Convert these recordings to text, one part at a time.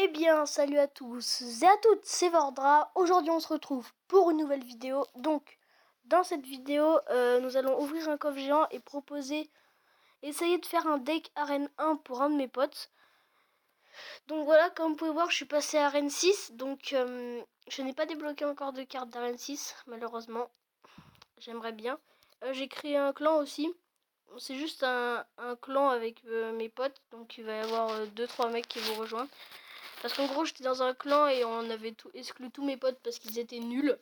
Eh bien, salut à tous et à toutes, c'est Vordra. Aujourd'hui, on se retrouve pour une nouvelle vidéo. Donc, dans cette vidéo, nous allons ouvrir un coffre géant et essayer de faire un deck arène 1 pour un de mes potes. Donc voilà, comme vous pouvez voir, je suis passé à arène 6. Donc, je n'ai pas débloqué encore de carte d'arène 6, malheureusement. J'aimerais bien. J'ai créé un clan aussi. C'est juste un clan avec mes potes. Donc, il va y avoir 2-3 mecs qui vont rejoindre. Parce qu'en gros, j'étais dans un clan et on avait exclu tous mes potes parce qu'ils étaient nuls.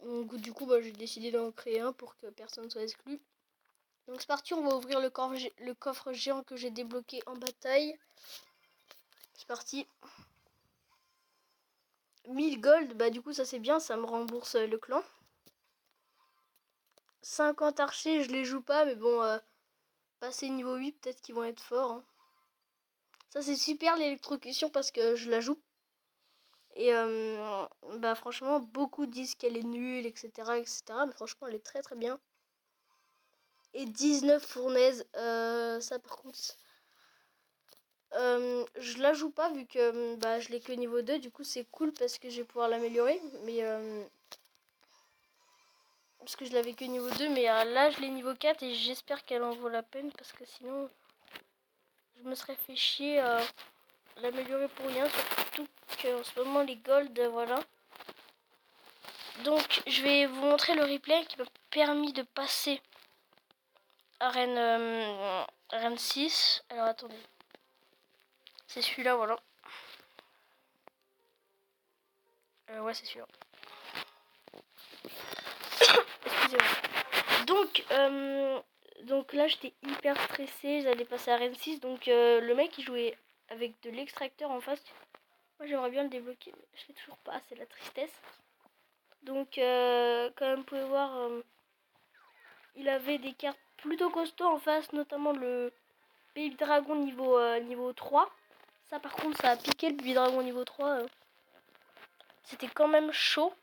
Donc, du coup, j'ai décidé d'en créer un pour que personne soit exclu. Donc, c'est parti, on va ouvrir le coffre géant que j'ai débloqué en bataille. C'est parti. 1000 gold, du coup, ça c'est bien, ça me rembourse le clan. 50 archers, je les joue pas, mais bon, passer niveau 8, peut-être qu'ils vont être forts. Hein. Ça, c'est super l'électrocution parce que je la joue. Et franchement, beaucoup disent qu'elle est nulle, etc., etc. Mais franchement, elle est très très bien. Et 19 fournaises, ça par contre, je la joue pas vu que je l'ai que niveau 2. Du coup, c'est cool parce que je vais pouvoir l'améliorer. Mais parce que je l'avais que niveau 2. Mais là, je l'ai niveau 4 et j'espère qu'elle en vaut la peine parce que sinon, je me serais fait chier à l'améliorer pour rien. Surtout qu'en ce moment, les gold, voilà. Donc, je vais vous montrer le replay qui m'a permis de passer arène 6. Alors, attendez. C'est celui-là, voilà. Ouais, c'est celui-là. Excusez-moi. Donc là, j'étais hyper stressée. J'allais passer arène 6. Donc, le mec, il jouait avec de l'extracteur en face. Moi, j'aimerais bien le débloquer, mais je l'ai toujours pas. C'est la tristesse. Donc, comme vous pouvez voir, il avait des cartes plutôt costauds en face, notamment le Baby Dragon niveau 3. Ça, par contre, ça a piqué le Baby Dragon niveau 3. C'était quand même chaud.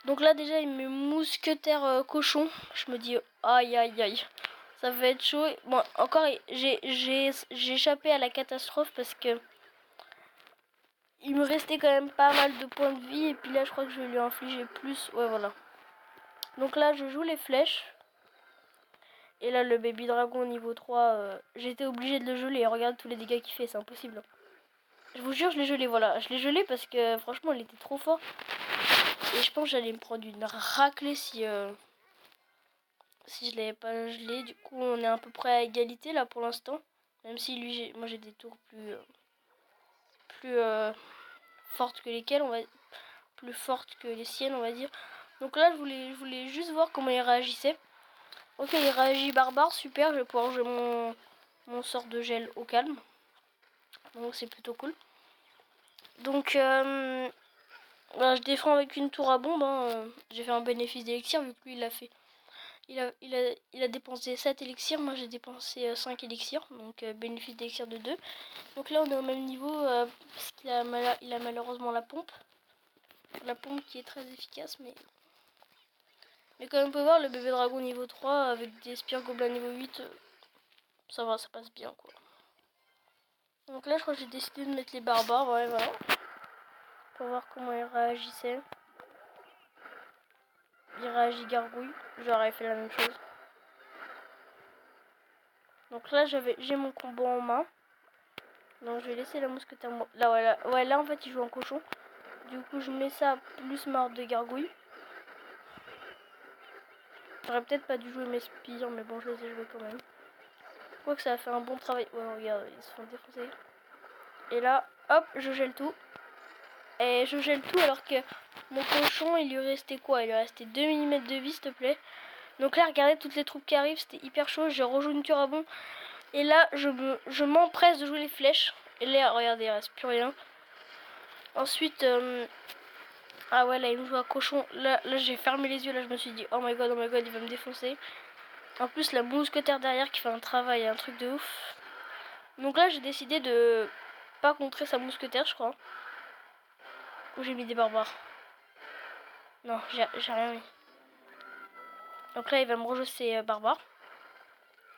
Donc là, déjà, il met mousquetaire cochon. Je me dis, aïe, aïe, aïe. Ça va être chaud. Bon, encore, j'ai échappé à la catastrophe parce que il me restait quand même pas mal de points de vie. Et puis là, je crois que je vais lui infliger plus. Ouais, voilà. Donc là, je joue les flèches. Et là, le Baby Dragon niveau 3, j'étais obligée de le geler. Regarde tous les dégâts qu'il fait, c'est impossible. Je vous jure, je l'ai gelé, voilà. Je l'ai gelé parce que franchement, il était trop fort. Et je pense que j'allais me prendre une raclée si je l'avais pas gelé. Du coup, on est à peu près à égalité là pour l'instant. Même si lui, moi j'ai des tours plus fortes que lesquelles, plus fortes que les siennes, on va dire. Donc là, je voulais juste voir comment il réagissait. Ok, il réagit barbare, super. Je vais pouvoir jouer mon sort de gel au calme. Donc c'est plutôt cool. Donc je défends avec une tour à bombe. Hein. J'ai fait un bénéfice d'élixir vu que lui il a fait. Il a dépensé 7 élixirs, moi j'ai dépensé 5 élixirs, donc bénéfice d'élixir de 2. Donc là on est au même niveau parce qu'il a, il a malheureusement la pompe. La pompe qui est très efficace, mais comme on peut voir, le bébé dragon niveau 3 avec des spires gobelins niveau 8, ça va, ça passe bien quoi. Donc là je crois que j'ai décidé de mettre les barbares, ouais, voilà. Pour voir comment ils réagissaient. Il réagit gargouille, j'aurais fait la même chose. Donc là j'ai mon combo en main. Donc je vais laisser la mousquetaire. Là, ouais, là en fait il joue en cochon. Du coup je mets ça plus ma horde de gargouilles. J'aurais peut-être pas dû jouer mes spires, mais bon je les ai joués quand même. Je crois que ça a fait un bon travail. Ouais regarde, ils se font défoncer. Et là, hop, je gèle tout. Et je gèle tout alors que mon cochon il lui restait quoi? Il lui restait 2 mm de vie s'il te plaît. Donc là regardez toutes les troupes qui arrivent, c'était hyper chaud. J'ai rejoint une tour à bon. Et là je m'empresse de jouer les flèches. Et là regardez, il reste plus rien. Ensuite ah ouais, là il me joue un cochon. Là j'ai fermé les yeux, là je me suis dit oh my god, il va me défoncer. En plus la mousquetaire derrière qui fait un travail, un truc de ouf. Donc là j'ai décidé de pas contrer sa mousquetaire je crois. Ou j'ai mis des barbares. Non, j'ai rien mis. Donc là il va me rejouer ses barbares.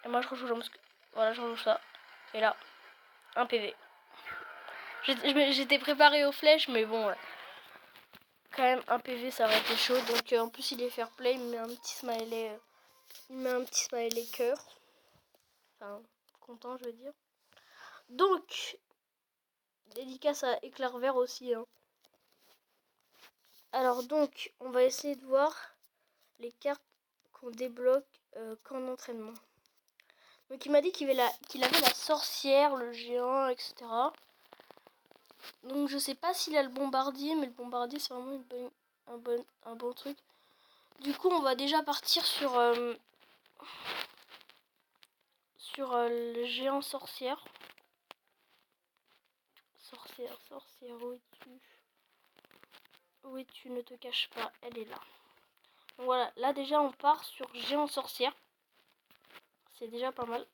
Et moi je rejoue la mousquetaire. Voilà, je rejoue ça. Et là, un PV. J'étais préparé aux flèches, mais bon, quand même un PV ça aurait été chaud. Donc en plus il est fair play, il met un petit smiley, cœur. Enfin, content je veux dire. Donc, dédicace à Éclair Vert aussi. Hein. Alors donc, on va essayer de voir les cartes qu'on débloque qu'en entraînement. Donc il m'a dit qu'il avait la sorcière, le géant, etc. Donc je sais pas s'il a le bombardier, mais le bombardier c'est vraiment un bon truc. Du coup on va déjà partir sur le géant sorcière. Sorcière, où es-tu, ne te cache pas, elle est là. Donc voilà, là déjà on part sur géant sorcière. C'est déjà pas mal.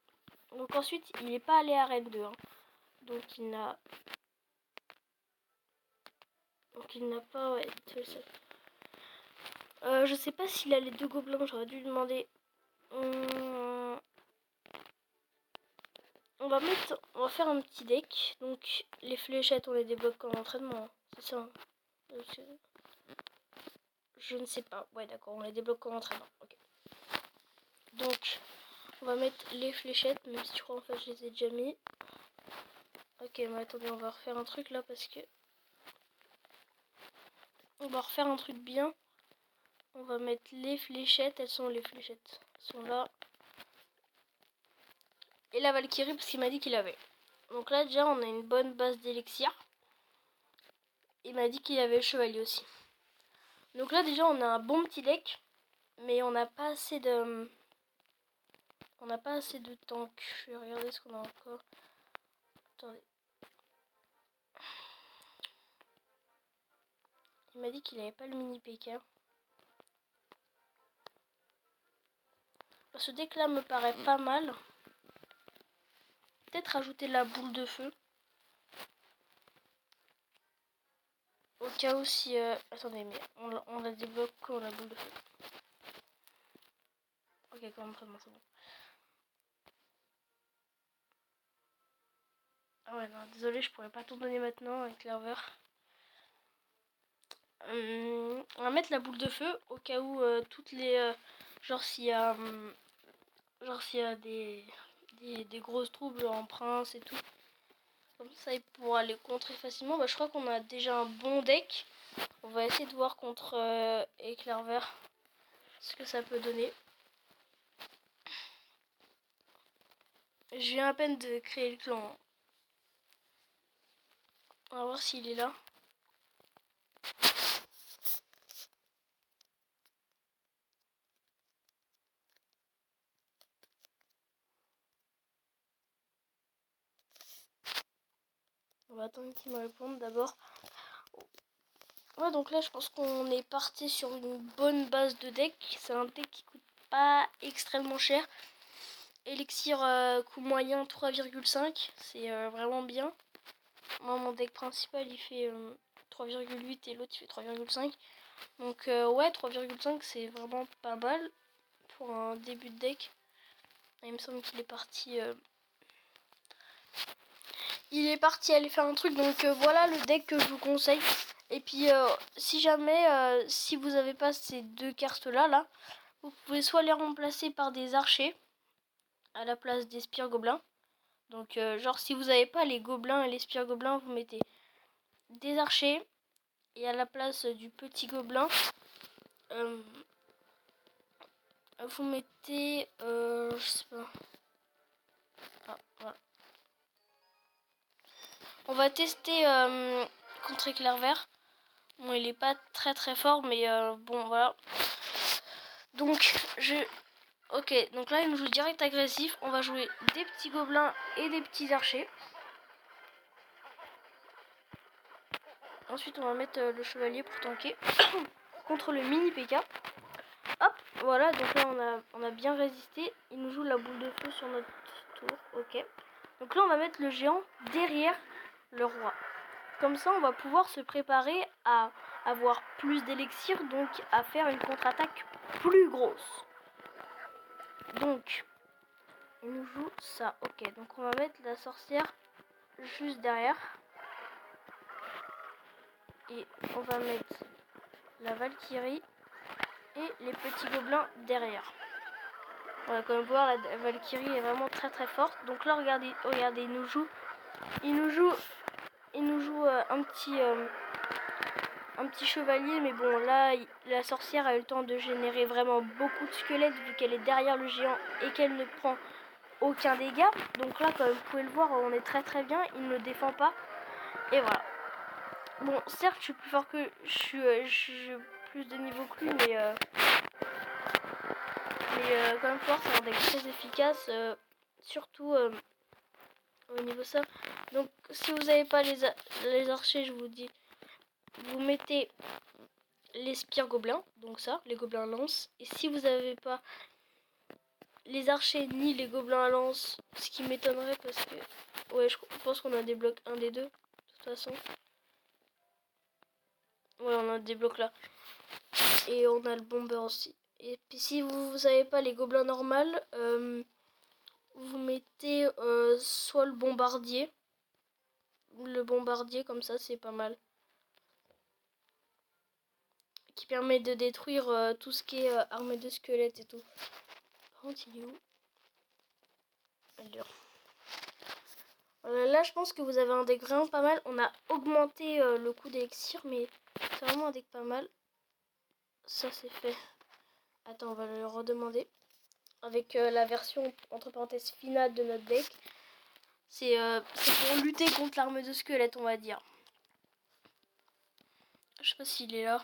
Donc ensuite il n'est pas allé à Reine 2. Hein. Donc il n'a pas... Ouais, je sais pas s'il a les 2 gobelins, j'aurais dû lui demander. On va faire un petit deck. Donc les fléchettes on les débloque en entraînement. C'est ça. Je ne sais pas. Ouais d'accord, on les débloque en entraînement. Ok. Donc on va mettre les fléchettes, même si je crois en fait je les ai déjà mis. Ok, mais attendez, on va refaire un truc là parce que... On va refaire un truc bien. On va mettre les fléchettes. Elles sont les fléchettes. Elles sont là. Et la Valkyrie parce qu'il m'a dit qu'il avait. Donc là déjà on a une bonne base d'élixir. Il m'a dit qu'il avait le chevalier aussi. Donc là déjà on a un bon petit deck. Mais on n'a pas assez de... On n'a pas assez de tank. Je vais regarder ce qu'on a encore. Attendez. Il m'a dit qu'il avait pas le mini PK. Ce deck là me paraît pas mal. Peut-être rajouter la boule de feu. Au cas où si... Attendez, mais on la débloque quand la boule de feu. Ok, quand même, c'est bon. Ah ouais, non, désolé, je pourrais pas tout donner maintenant avec l'erreur. On va mettre la boule de feu au cas où toutes les... genre s'il y a... des grosses troubles en prince et tout. Comme ça, il pourra les contrer facilement. Bah, je crois qu'on a déjà un bon deck. On va essayer de voir contre Éclair Vert ce que ça peut donner. Je viens à peine de créer le clan. On va voir s'il est là. On va attendre qu'il me réponde d'abord. Ouais, donc là, je pense qu'on est parti sur une bonne base de deck. C'est un deck qui coûte pas extrêmement cher. Élixir coût moyen 3,5. C'est vraiment bien. Moi, mon deck principal, il fait 3,8 et l'autre, il fait 3,5. Donc, ouais, 3,5, c'est vraiment pas mal pour un début de deck. Il me semble qu'il est parti... Il est parti aller faire un truc, donc voilà le deck que je vous conseille. Et puis si jamais, si vous n'avez pas ces 2 cartes là, vous pouvez soit les remplacer par des archers à la place des spires gobelins. Donc genre si vous n'avez pas les gobelins et les spires gobelins, vous mettez des archers. Et à la place du petit gobelin, vous mettez, je sais pas. Ah, voilà. On va tester contre Éclair Vert. Bon, il est pas très très fort, mais bon, voilà. Donc, ok, donc là, il nous joue direct agressif. On va jouer des petits gobelins et des petits archers. Ensuite, on va mettre le chevalier pour tanker contre le mini PK. Hop, voilà, donc là, on a bien résisté. Il nous joue la boule de feu sur notre tour, ok. Donc là, on va mettre le géant derrière le roi. Comme ça, on va pouvoir se préparer à avoir plus d'élixir, donc à faire une contre-attaque plus grosse. Donc, il nous joue ça. Ok, donc on va mettre la sorcière juste derrière. Et on va mettre la Valkyrie et les petits gobelins derrière. Voilà, comme vous pouvez voir, la Valkyrie est vraiment très très forte. Donc là, regardez, il nous joue un petit chevalier, mais bon, là, la sorcière a eu le temps de générer vraiment beaucoup de squelettes vu qu'elle est derrière le géant et qu'elle ne prend aucun dégât. Donc là, comme vous pouvez le voir, on est très très bien, il ne défend pas. Et voilà. Bon, certes, je suis plus fort que... Je suis plus de niveau que lui, mais comme fort, c'est un deck très efficace, surtout au niveau ça. Donc, si vous n'avez pas les archers, je vous dis, vous mettez les spires gobelins, donc ça, les gobelins lance. Et si vous n'avez pas les archers ni les gobelins à lance, ce qui m'étonnerait parce que, ouais, je pense qu'on a des blocs un des deux, de toute façon. Ouais, on a des blocs là. Et on a le bomber aussi. Et puis si vous n'avez pas les gobelins normales, vous mettez soit le bombardier. Le bombardier comme ça, c'est pas mal. Qui permet de détruire tout ce qui est armée de squelettes et tout. Par contre, il est où? Là, je pense que vous avez un deck vraiment pas mal. On a augmenté le coût d'élixir, mais c'est vraiment un deck pas mal. Ça, c'est fait. Attends, on va le redemander. Avec la version, entre parenthèses, finale de notre deck. C'est pour lutter contre l'armée de squelettes, on va dire. Je sais pas s'il est là.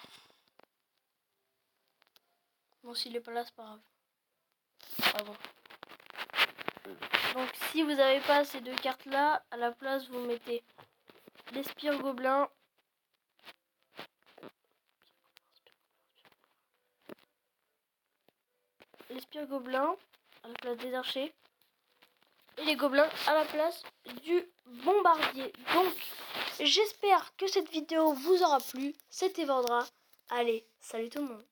Bon, s'il est pas là, c'est pas grave. Ah bon. Donc, si vous n'avez pas ces deux cartes-là, à la place, vous mettez les spires gobelins. Les spires gobelins à la place des archers. Et les gobelins à la place du bombardier. Donc, j'espère que cette vidéo vous aura plu. C'était Vendra. Allez, salut tout le monde.